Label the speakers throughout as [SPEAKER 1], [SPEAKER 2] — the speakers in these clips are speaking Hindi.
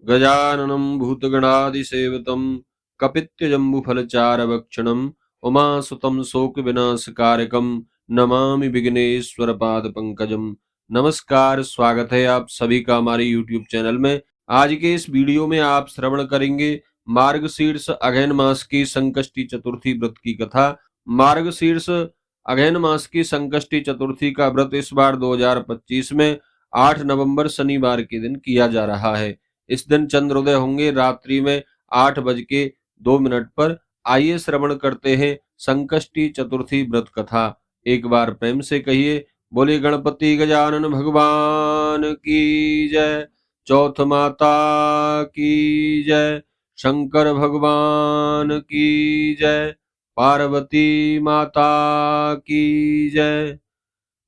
[SPEAKER 1] गजाननं भूतगणादिसेवितं कपित्थजम्बूफलचारभक्षणं उमासुतं शोकविनाशकारकं नमामि विघ्नेश्वरपादपङ्कजं। नमस्कार, स्वागत है आप सभी का हमारे YouTube चैनल में। आज के इस वीडियो में आप श्रवण करेंगे मार्गशीर्ष अगहन मास की संकष्टी चतुर्थी व्रत की कथा। मार्गशीर्ष अगहन मास की संकष्टी चतुर्थी का व्रत इस बार 2025 में 8 नवंबर शनिवार के दिन किया जा रहा है। इस दिन चंद्रोदय होंगे रात्रि में 8:02 पर। आइए श्रवण करते हैं संकष्टी चतुर्थी व्रत कथा। एक बार प्रेम से कहिए, बोले गणपति गजानन भगवान की जय, चौथ माता की जय, शंकर भगवान की जय, पार्वती माता की जय।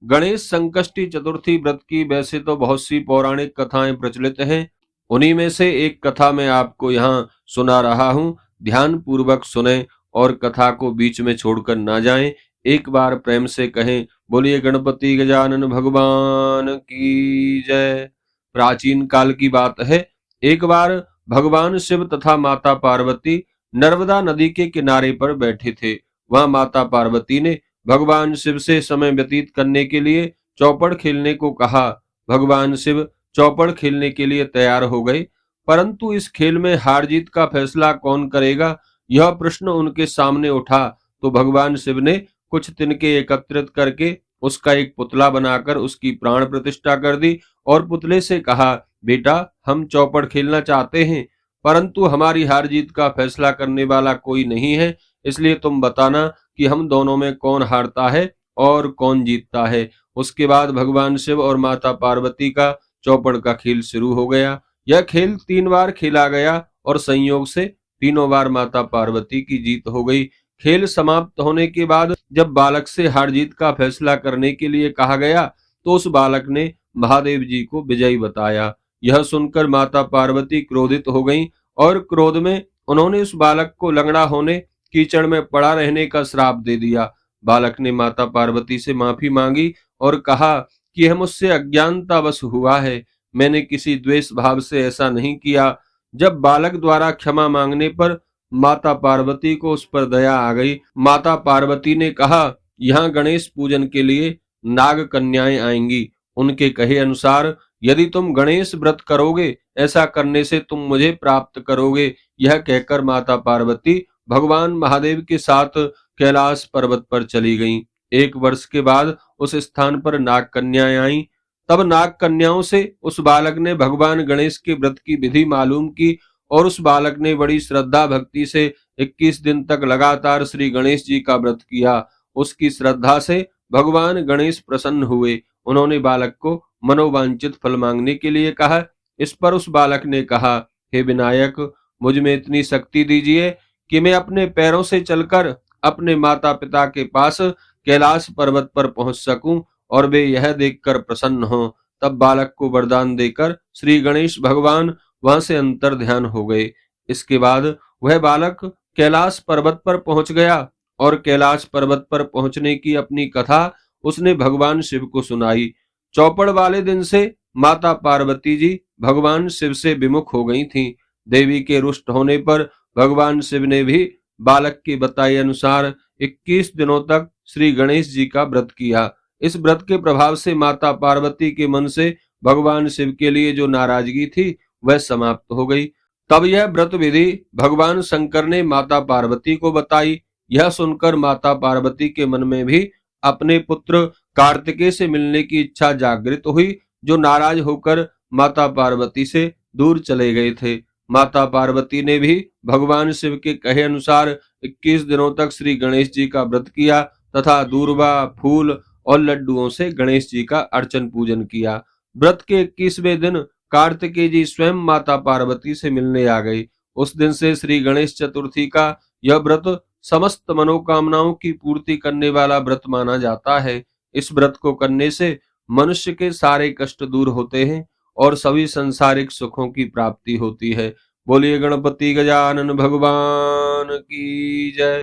[SPEAKER 1] गणेश संकष्टी चतुर्थी व्रत की वैसे तो बहुत सी पौराणिक कथाएं प्रचलित हैं, उन्हीं में से एक कथा मैं आपको यहाँ सुना रहा हूँ। ध्यान पूर्वक सुने और कथा को बीच में छोड़कर ना जाएं। एक बार प्रेम से कहें, बोलिए गणपति गजानन भगवान की जय। प्राचीन काल की बात है। एक बार भगवान शिव तथा माता पार्वती नर्मदा नदी के किनारे पर बैठे थे। वहां माता पार्वती ने भगवान शिव से समय व्यतीत करने के लिए चौपड़ खेलने को कहा। भगवान शिव चौपड़ खेलने के लिए तैयार हो गए, परंतु इस खेल में हार जीत का फैसला कौन करेगा, यह प्रश्न उनके सामने उठा। तो भगवान शिव ने कुछ तिनके एकत्रित करके उसका एक पुतला बनाकर उसकी प्राण प्रतिष्ठा कर दी और पुतले से कहा, बेटा हम चौपड़ खेलना चाहते हैं, परंतु हमारी हार जीत का फैसला करने वाला कोई नहीं है, इसलिए तुम बताना कि हम दोनों में कौन हारता है और कौन जीतता है। उसके बाद भगवान शिव और माता पार्वती का चौपड़ का खेल शुरू हो गया। यह खेल 3 बार खेला गया और संयोग से तीनों बार माता पार्वती की जीत हो गई। खेल समाप्त होने के बाद जब बालक से हार जीत का फैसला करने के लिए कहा गया तो उस बालक ने महादेव जी को विजयी बताया। यह सुनकर माता पार्वती क्रोधित हो गईं और क्रोध में उन्होंने उस बालक को लंगड़ा होने, कीचड़ में पड़ा रहने का श्राप दे दिया। बालक ने माता पार्वती से माफी मांगी और कहा कि यह मुझसे अज्ञानतावश हुआ है, मैंने किसी द्वेष भाव से ऐसा नहीं किया। जब बालक द्वारा क्षमा मांगने पर माता पार्वती को उस पर दया आ गई। माता पार्वती ने कहा, यहाँ गणेश पूजन के लिए नाग कन्याएं आएंगी, उनके कहे अनुसार यदि तुम गणेश व्रत करोगे, ऐसा करने से तुम मुझे प्राप्त करोगे। यह कहकर माता पार्वती भगवान महादेव के साथ कैलाश पर्वत पर चली गईं। 1 वर्ष के बाद उस स्थान पर नाग कन्याएं आईं। तब नाग कन्याओं से उस बालक ने भगवान गणेश के व्रत की विधि मालूम की और उस बालक ने बड़ी श्रद्धा भक्ति से 21 दिन तक लगातार श्री गणेश जी का व्रत किया। उसकी श्रद्धा से भगवान गणेश प्रसन्न हुए। उन्होंने बालक को मनोवांछित फल मांगने के लिए कहा। इस पर उस बालक ने कहा, हे विनायक, मुझ में इतनी शक्ति दीजिए कि मैं अपने पैरों से चलकर अपने माता पिता के पास कैलाश पर्वत पर पहुंच सकूं और वे यह देखकर प्रसन्न हों। तब बालक को वरदान देकर श्री गणेश भगवान वहां से अंतर ध्यान हो गए। इसके बाद वह बालक कैलाश पर्वत पर पहुंच गया और कैलाश पर्वत पर पहुंचने की अपनी कथा उसने भगवान शिव को सुनाई। चौपड़ वाले दिन से माता पार्वती जी भगवान शिव से विमुख हो गई थीं। देवी के रुष्ट होने पर भगवान शिव ने भी बालक के बताए अनुसार 21 दिनों तक श्री गणेश जी का व्रत किया। इस व्रत के प्रभाव से माता पार्वती के मन से भगवान शिव के लिए जो नाराजगी थी वह समाप्त हो गई। तब यह व्रत विधि भगवान शंकर ने माता पार्वती को बताई। यह सुनकर माता पार्वती के मन में भी अपने पुत्र कार्तिकेय से मिलने की इच्छा जागृत हुई, जो नाराज होकर माता पार्वती से दूर चले गए थे। माता पार्वती ने भी भगवान शिव के कहे अनुसार 21 दिनों तक श्री गणेश जी का व्रत किया तथा दूर्वा, फूल और लड्डुओं से गणेश जी का अर्चन पूजन किया। व्रत के 21वें दिन कार्तिकेय जी स्वयं माता पार्वती से मिलने आ गए। उस दिन से श्री गणेश चतुर्थी का यह व्रत समस्त मनोकामनाओं की पूर्ति करने वाला व्रत माना जाता है। इस व्रत को करने से मनुष्य के सारे कष्ट दूर होते हैं और सभी संसारिक सुखों की प्राप्ति होती है। बोलिए गणपति गजानन भगवान की जय।